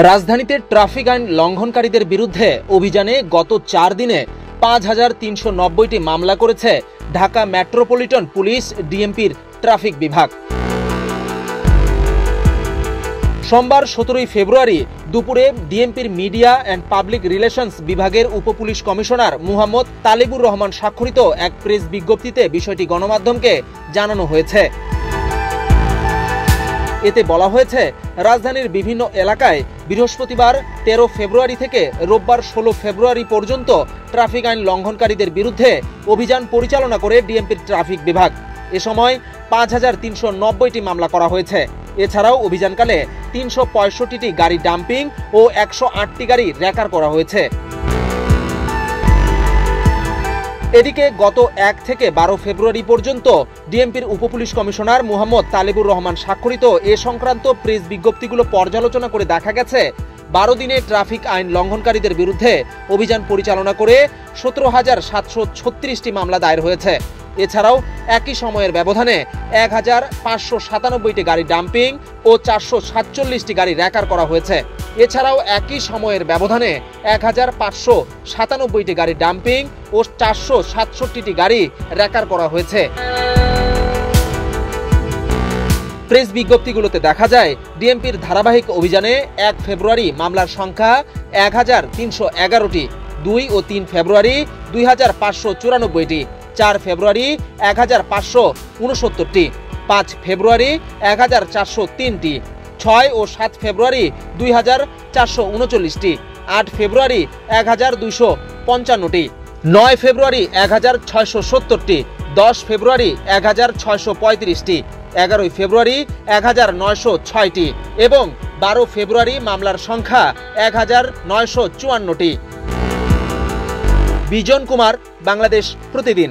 রাজধানীতে ট্রাফিক আইন লঙ্ঘনকারীদের বিরুদ্ধে অভিযানে গত 4 দিনে ৫,৩৯০টি মামলা করেছে ঢাকা মেট্রোপলিটন পুলিশ ডিএমপির ট্রাফিক বিভাগ। সোমবার ১৭ ফেব্রুয়ারি দুপুরে ডিএমপির মিডিয়া অ্যান্ড পাবলিক রিলেশনস বিভাগের উপপুলিশ কমিশনার মুহাম্মদ তালেবুর রহমান স্বাক্ষরিত এক প্রেস বিজ্ঞপ্তিতে বিষয়টি গণমাধ্যমকে জানানো হয়েছে। এতে বলা হয়েছে, রাজধানীর বিভিন্ন এলাকায় বৃহস্পতিবার ১৩ ফেব্রুয়ারি থেকে রোববার ১৬ ফেব্রুয়ারি পর্যন্ত ট্রাফিক আইন লঙ্ঘনকারীদের বিরুদ্ধে অভিযান পরিচালনা করে ডিএমপির ট্রাফিক বিভাগ। এ সময় ৫,৩৯০টি মামলা করা হয়েছে। এছাড়াও অভিযানকালে ৩৬৫টি গাড়ি ডাম্পিং ও ১০৮টি গাড়ি র্যাকার করা হয়েছে। এদিকে গত ১ থেকে ১২ ফেব্রুয়ারি পর্যন্ত ডিএমপির উপপুলিশ কমিশনার মুহাম্মদ তালেবুর রহমান স্বাক্ষরিত এ সংক্রান্ত প্রেস বিজ্ঞপ্তিগুলো পর্যালোচনা করে দেখা গেছে ১২ দিনে ট্রাফিক আইন লঙ্ঘনকারীদের বিরুদ্ধে অভিযান পরিচালনা করে ১৭,৭৩৬টি মামলা দায়ের হয়েছে। এছাড়াও একই সময়ের ব্যবধানে ১,৫৯৭টি গাড়ি ডাম্পিং ও ৪৪৭টি গাড়ি র্যাকার করা হয়েছে। এছাড়াও একই সময়ের ব্যবধানে ১,৫৯৭টি গাড়ি ডাম্পিং ও ৪৬৭টি গাড়ি র্যাকার করা হয়েছে। প্রেস বিজ্ঞপ্তিগুলোতে দেখা যায়, ডিএমপির ধারাবাহিক অভিযানে ১ ফেব্রুয়ারি মামলার সংখ্যা ১,৩১১টি, ২ ও ৩ ফেব্রুয়ারি ২,৫৯৪টি, ৪ ফেব্রুয়ারি ১,৫৬৯টি, ৫ ফেব্রুয়ারি ১,৪০৩টি, ৬ ও ৭ ফেব্রুয়ারি ২,৪৩৯টি, ৮ ফেব্রুয়ারি ১,২৫৫টি, ৯ ফেব্রুয়ারি ১,৬৭০টি, ১০ ফেব্রুয়ারি ১,৬৩৫টি, ১১ ফেব্রুয়ারি ১,৯০৬টি এবং ১২ ফেব্রুয়ারি মামলার সংখ্যা ১,৯৫৪টি। বিজন কুমার, বাংলাদেশ প্রতিদিন।